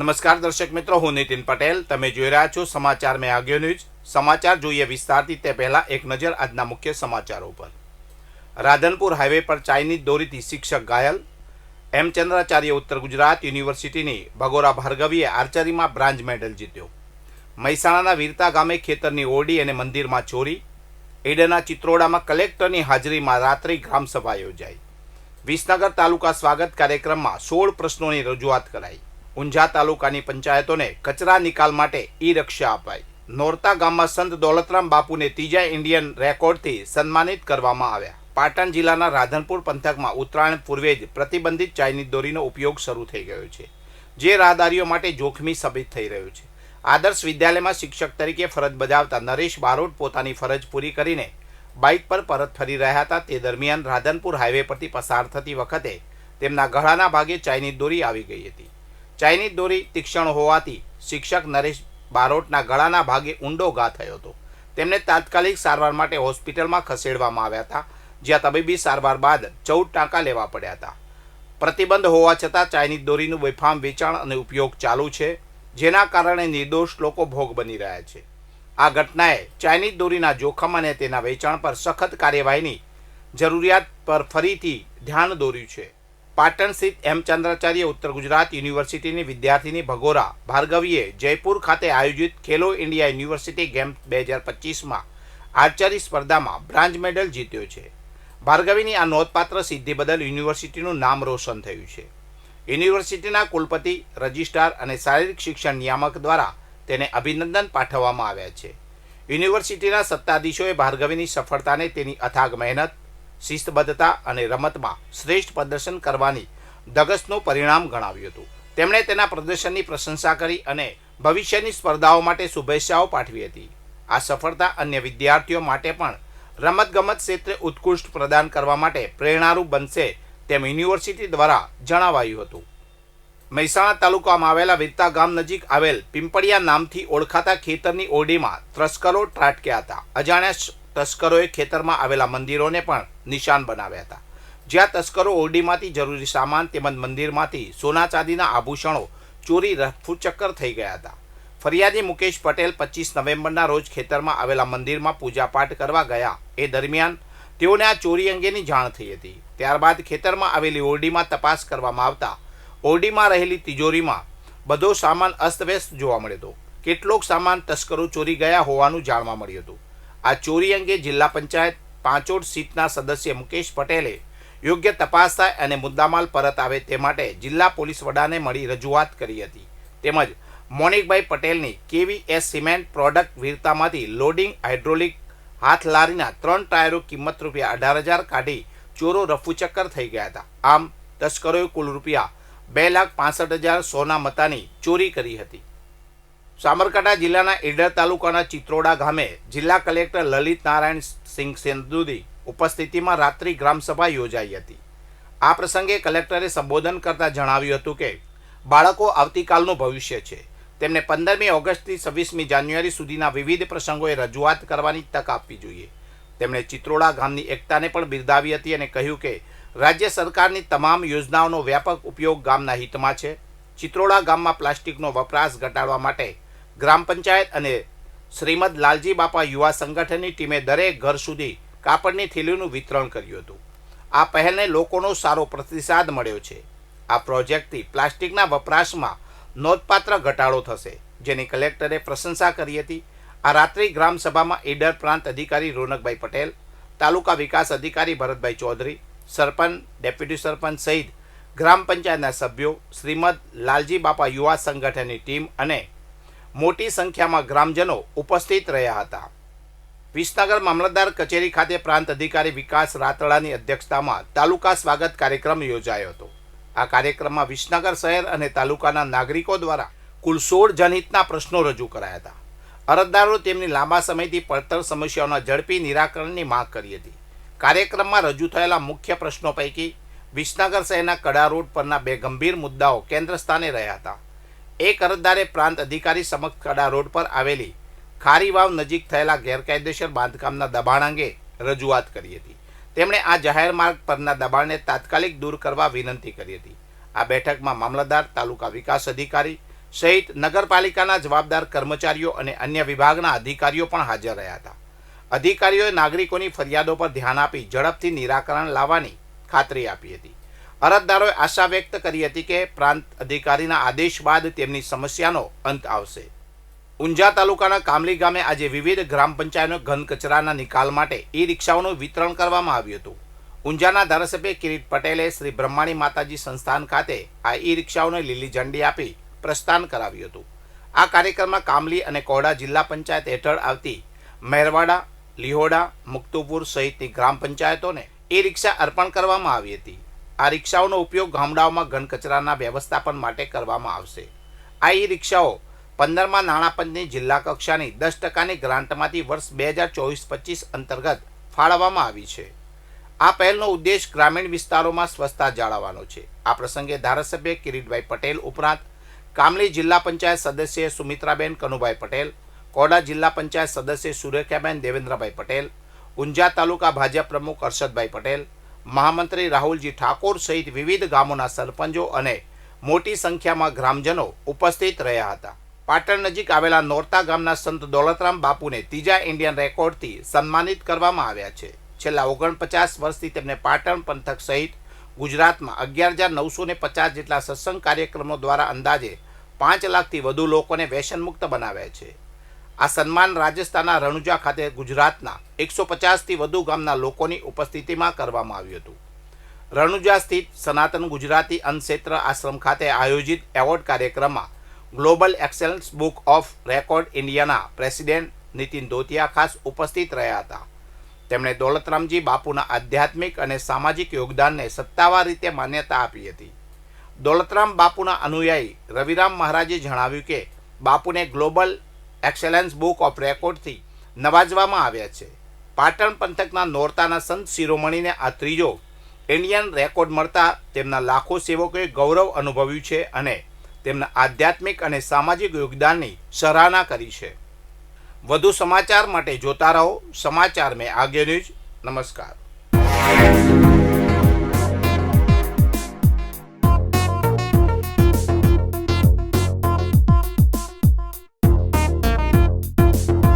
નમસ્કાર દર્શક મિત્રો, હું નીતિન પટેલ. તમે જોઈ રહ્યા છો સમાચાર મેં આગળ ન્યૂઝ. સમાચાર જોઈએ વિસ્તારથી તે પહેલા એક નજર આજના મુખ્ય સમાચારો પર. રાધનપુર હાઈવે પર ચાઇનીઝ દોરીથી શિક્ષક ઘાયલ. હેમચંદ્રાચાર્ય ઉત્તર ગુજરાત યુનિવર્સિટીની ભગોરા ભાર્ગવીએ આર્ચરીમાં બ્રાન્ઝ મેડલ જીત્યો. મહેસાણાના વીરતા ગામે ખેતરની ઓરડી અને મંદિરમાં ચોરી. ઈડરના ચિત્રોડામાં કલેક્ટરની હાજરીમાં રાત્રિ ગ્રામસભા યોજાઈ. વિસનગર તાલુકા સ્વાગત કાર્યક્રમમાં 16 પ્રશ્નોની રજૂઆત કરાઈ. ઊંઝા તાલુકાની પંચાયતોને કચરા નિકાલ માટે ઈ-રિક્ષા અપાઈ. નોરતા ગામમાં સંત દોલતરામ બાપુને ત્રીજા ઇન્ડિયન રેકોર્ડથી સન્માનિત કરવામાં આવ્યા. પાટણ જિલ્લાના રાધનપુર પંથકમાં ઉત્તરાયણ પૂર્વે જ પ્રતિબંધિત ચાઇનીઝ દોરીનો ઉપયોગ શરૂ થઈ ગયો છે, જે રાહદારીઓ માટે જોખમી સાબિત થઈ રહ્યું છે. આદર્શ વિદ્યાલયમાં શિક્ષક તરીકે ફરજ બજાવતા નરેશ બારોટ પોતાની ફરજ પૂરી કરીને બાઇક પર પરત ફરી રહ્યા હતા. તે દરમિયાન રાધનપુર હાઈવે પરથી પસાર થતી વખતે તેમના ગળાના ભાગે ચાઇનીઝ દોરી આવી ગઈ હતી. ચાઇનીઝ દોરી તીક્ષ્ણ હોવાથી શિક્ષક નરેશ બારોટના ગળાના ભાગે ઊંડો ઘા થયો હતો. તેમને તાત્કાલિક સારવાર માટે હોસ્પિટલમાં ખસેડવામાં આવ્યા હતા, જ્યાં તબીબી સારવાર બાદ 14 ટાંકા લેવા પડ્યા હતા. પ્રતિબંધ હોવા છતાં ચાઇનીઝ દોરીનું બેફામ વેચાણ અને ઉપયોગ ચાલુ છે, જેના કારણે નિર્દોષ લોકો ભોગ બની રહ્યા છે. આ ઘટનાએ ચાઇનીઝ દોરીના જોખમ અને તેના વેચાણ પર સખત કાર્યવાહીની જરૂરિયાત પર ફરીથી ધ્યાન દોર્યું છે. પાટણ સ્થિત હેમચંદ્રાચાર્ય ઉત્તર ગુજરાત યુનિવર્સિટીની વિદ્યાર્થીની ભગોરા ભાર્ગવીએ જયપુર ખાતે આયોજિત ખેલો ઇન્ડિયા યુનિવર્સિટી ગેમ્સ 2025માં આર્ચરી સ્પર્ધામાં બ્રાન્ઝ મેડલ જીત્યો છે. ભાર્ગવીની આ નોંધપાત્ર સિદ્ધિ બદલ યુનિવર્સિટીનું નામ રોશન થયું છે. યુનિવર્સિટીના કુલપતિ, રજિસ્ટ્રાર અને શારીરિક શિક્ષણ નિયામક દ્વારા તેને અભિનંદન પાઠવવામાં આવ્યા છે. યુનિવર્સિટીના સત્તાધીશોએ ભાર્ગવીની સફળતાને તેની અથાગ મહેનત, શિસ્તબદ્ધતા અને રમતમાં શ્રેષ્ઠ પ્રદર્શન કરવાની ધગશનું પરિણામ ગણાવ્યું હતું. તેમણે તેના પ્રદર્શનની પ્રશંસા કરી અને ભવિષ્યની સ્પર્ધાઓ માટે શુભેચ્છાઓ પાઠવી હતી. આ સફળતા અન્ય વિદ્યાર્થીઓ માટે પણ રમતગમત ક્ષેત્રે ઉત્કૃષ્ટ પ્રદાન કરવા માટે પ્રેરણારૂપ બનશે તેમ યુનિવર્સિટી દ્વારા જણાવાયું હતું. મહેસાણા તાલુકામાં આવેલા વીરતા ગામ નજીક આવેલ પિંપળિયા નામથી ઓળખાતા ખેતરની ઓરડીમાં તસ્કરો ત્રાટક્યા હતા. અજાણ્યા તસ્કરોએ ખેતરમાં આવેલા મંદિરોને પણ નિશાન બનાવ્યા હતા, જ્યાં તસ્કરો ઓરડીમાંથી જરૂરી સામાન તેમજ મંદિરમાંથી સોના ચાંદીના આભૂષણો ચોરી રફુચક્કર થઈ ગયા હતા. ફરિયાદી મુકેશ પટેલ 25 નવેમ્બરના રોજ ખેતરમાં આવેલા મંદિરમાં પૂજાપાઠ કરવા ગયા. એ દરમિયાન તેઓને આ ચોરી અંગેની જાણ થઈ હતી. ત્યારબાદ ખેતરમાં આવેલી ઓરડીમાં તપાસ કરવામાં આવતા ઓરડીમાં રહેલી તિજોરીમાં બધો સામાન અસ્તવ્યસ્ત જોવા મળ્યો હતો. કેટલોક સામાન તસ્કરો ચોરી ગયા હોવાનું જાણવા મળ્યું હતું. આ ચોરી અંગે જિલ્લા પંચાયત પાંચોડ સીટના સદસ્ય મુકેશ પટેલે યોગ્ય તપાસ થાય અને મુદ્દામાલ પરત આવે તે માટે જિલ્લા પોલીસ વડાને મળી રજૂઆત કરી હતી. તેમજ મોનિકભાઈ પટેલની કેવીએસ સિમેન્ટ પ્રોડક્ટ વીરતામાંથી લોડિંગ હાઇડ્રોલિક હાથ લારીના 3 ટાયરો કિંમત ₹18,000 કાઢી ચોરો રફુચક્કર થઈ ગયા હતા. આમ તસ્કરોએ કુલ ₹2,65,000 સોના મતાની ચોરી કરી હતી. સાબરકાંઠા જિલ્લાના ઈડર તાલુકાના ચિત્રોડા ગામે જિલ્લા કલેક્ટર લલિત નારાયણ સિંહ સેંધુની ઉપસ્થિતિમાં રાત્રિ ગ્રામસભા યોજાઈ હતી. આ પ્રસંગે કલેક્ટરે સંબોધન કરતા જણાવ્યું હતું કે બાળકો આવતીકાલનું ભવિષ્ય છે. તેમને 15મી ઓગસ્ટથી 26મી જાન્યુઆરી સુધીના વિવિધ પ્રસંગોએ રજૂઆત કરવાની તક આપવી જોઈએ. તેમણે ચિત્રોડા ગામની એકતાને પણ બિરદાવી હતી અને કહ્યું કે રાજ્ય સરકારની તમામ યોજનાઓનો વ્યાપક ઉપયોગ ગામના હિતમાં છે. ચિત્રોડા ગામમાં પ્લાસ્ટિકનો વપરાશ ઘટાડવા માટે ગ્રામ પંચાયત અને શ્રીમદ લાલજી બાપા યુવા સંગઠનની ટીમે દરેક ઘર સુધી કાપડની થેલીનું વિતરણ કર્યું હતું. આ પહેલને લોકોનો સારો પ્રતિસાદ મળ્યો છે. આ પ્રોજેક્ટથી પ્લાસ્ટિકના વપરાશમાં નોંધપાત્ર ઘટાડો થશે, જેની કલેક્ટરે પ્રશંસા કરી હતી. આ રાત્રિ ગ્રામસભામાં ઈડર પ્રાંત અધિકારી રોનકભાઈ પટેલ, તાલુકા વિકાસ અધિકારી ભરતભાઈ ચૌધરી, સરપંચ, ડેપ્યુટી સરપંચ સહિત ગ્રામ પંચાયતના સભ્યો, શ્રીમદ લાલજી બાપા યુવા સંગઠનની ટીમ અને મોટી સંખ્યામાં ગ્રામજનો ઉપસ્થિત રહ્યા હતા. વિસનગર મામલતદાર કચેરી ખાતે પ્રાંત અધિકારી વિકાસ રાતડાની અધ્યક્ષતામાં તાલુકા સ્વાગત કાર્યક્રમ યોજાયો હતો. આ કાર્યક્રમમાં વિસનગર શહેર અને તાલુકાના નાગરિકો દ્વારા કુલ 16 જનહિતના પ્રશ્નો રજૂ કરાયા હતા. અરજદારો તેમની લાંબા સમયથી પડતર સમસ્યાઓના ઝડપી નિરાકરણની માંગ કરી હતી. કાર્યક્રમમાં રજૂ થયેલા મુખ્ય પ્રશ્નો પૈકી વિસનગર શહેરના કડા રોડ પરના 2 ગંભીર મુદ્દાઓ કેન્દ્ર સ્થાને રહ્યા હતા. એક અરજદારે પ્રાંત અધિકારી સમક્ષ કડા રોડ પર આવેલી ખારી વાવ નજીક થયેલા ગેરકાયદેસર બાંધકામના દબાણ અંગે રજૂઆત કરી હતી. તેમણે આ જાહેર માર્ગ પરના દબાણને તાત્કાલિક દૂર કરવા વિનંતી કરી હતી. આ બેઠકમાં મામલતદાર, તાલુકા વિકાસ અધિકારી, સહિત નગરપાલિકાના જવાબદાર કર્મચારીઓ અને અન્ય વિભાગના અધિકારીઓ પણ હાજર રહ્યા હતા. અધિકારીઓએ નાગરિકોની ફરિયાદો પર ધ્યાન આપી ઝડપથી નિરાકરણ લાવવાની ખાતરી આપી હતી. અરજદારોએ આશા વ્યક્ત કરી હતી કે પ્રાંત અધિકારીના આદેશ બાદ તેમની સમસ્યાનો અંત આવશે. ઊંઝા તાલુકાના કામલી ગામે આજે વિવિધ ગ્રામ પંચાયતો ઘન કચરાના નિકાલ માટે ઈ રિક્ષાઓનું વિતરણ કરવામાં આવ્યું હતું. ઊંઝાના ધારાસભ્ય કિરીટ પટેલે શ્રી બ્રહ્માણી માતાજી સંસ્થાન ખાતે આ ઈ રિક્ષાઓને લીલી ઝંડી આપી પ્રસ્થાન કરાવ્યું હતું. આ કાર્યક્રમમાં કામલી અને કોડા જિલ્લા પંચાયત હેઠળ આવતી મહેરવાડા, લીહોડા, મુક્તુપુર સહિતની ગ્રામ પંચાયતોને ઈ રિક્ષા અર્પણ કરવામાં આવી હતી. આ રિક્ષાઓનો ઉપયોગ ગામડાઓમાં ઘન કચરાના વ્યવસ્થાપન માટે કરવામાં આવશે. આ ઈ રિક્ષાઓ 15મા નાણાપંચની જિલ્લા કક્ષાની 10% ગ્રાન્ટમાંથી વર્ષ 2024-25 અંતર્ગત ફાળવવામાં આવી છે. આ પહેલનો ઉદ્દેશ ગ્રામીણ વિસ્તારોમાં સ્વચ્છતા જાળવવાનો છે. આ પ્રસંગે ધારાસભ્ય કિરીટભાઈ પટેલ ઉપરાંત કામલી જિલ્લા પંચાયત સદસ્ય સુમિત્રાબેન કનુભાઈ પટેલ, કોડા જિલ્લા પંચાયત સદસ્ય સુરેખાબેન દેવેન્દ્રભાઈ પટેલ, ઊંઝા તાલુકા ભાજપ પ્રમુખ હર્ષદભાઈ પટેલ, મહામંત્રી રાહુલજી ઠાકોર સહિત વિવિધ ગામોના સરપંચો અને મોટી સંખ્યામાં ગ્રામજનો ઉપસ્થિત રહ્યા હતા. પાટણ નજીક આવેલા નોરતા ગામના સંત દોલતરામ બાપુને ત્રીજા ઇન્ડિયન રેકોર્ડથી સન્માનિત કરવામાં આવ્યા છે. છેલ્લા 49 વર્ષથી તેમને પાટણ પંથક સહિત ગુજરાતમાં 11,950 જેટલા સત્સંગ કાર્યક્રમો દ્વારા અંદાજે 5 લાખથી વધુ લોકોને વ્યસનમુક્ત બનાવ્યા છે. આ સન્માન રાજસ્થાનના રણુજા ખાતે ગુજરાતના 150થી વધુ ગામના લોકોની ઉપસ્થિતિમાં કરવામાં આવ્યું હતું. રણુજા સ્થિત સનાતન ગુજરાતી અન્નક્ષેત્ર આશ્રમ ખાતે આયોજિત એવોર્ડ કાર્યક્રમમાં global excellence book of record ઇન્ડિયાના પ્રેસિડેન્ટ નીતિન દોતિયા ખાસ ઉપસ્થિત રહ્યા હતા. તેમણે દોલતરામજી બાપુના આધ્યાત્મિક અને સામાજિક યોગદાનને સત્તાવાર રીતે માન્યતા આપી હતી. દોલતરામ બાપુના અનુયાયી રવિરામ મહારાજે જણાવ્યું કે બાપુને ગ્લોબલ એક્સેલન્સ બુક ઓફ રેકોર્ડથી નવાજવામાં આવ્યા છે. પાટણ પંથકના નોરતાના સંત શિરોમણીને આ ત્રીજો ઇન્ડિયન રેકોર્ડ મળતા તેમના લાખો સેવકોએ ગૌરવ અનુભવ્યું છે અને તેમના આધ્યાત્મિક અને સામાજિક યોગદાનની સરાહના કરી છે. વધુ સમાચાર માટે જોતા રહો સમાચાર મેં આગે ન્યૂઝ. નમસ્કાર.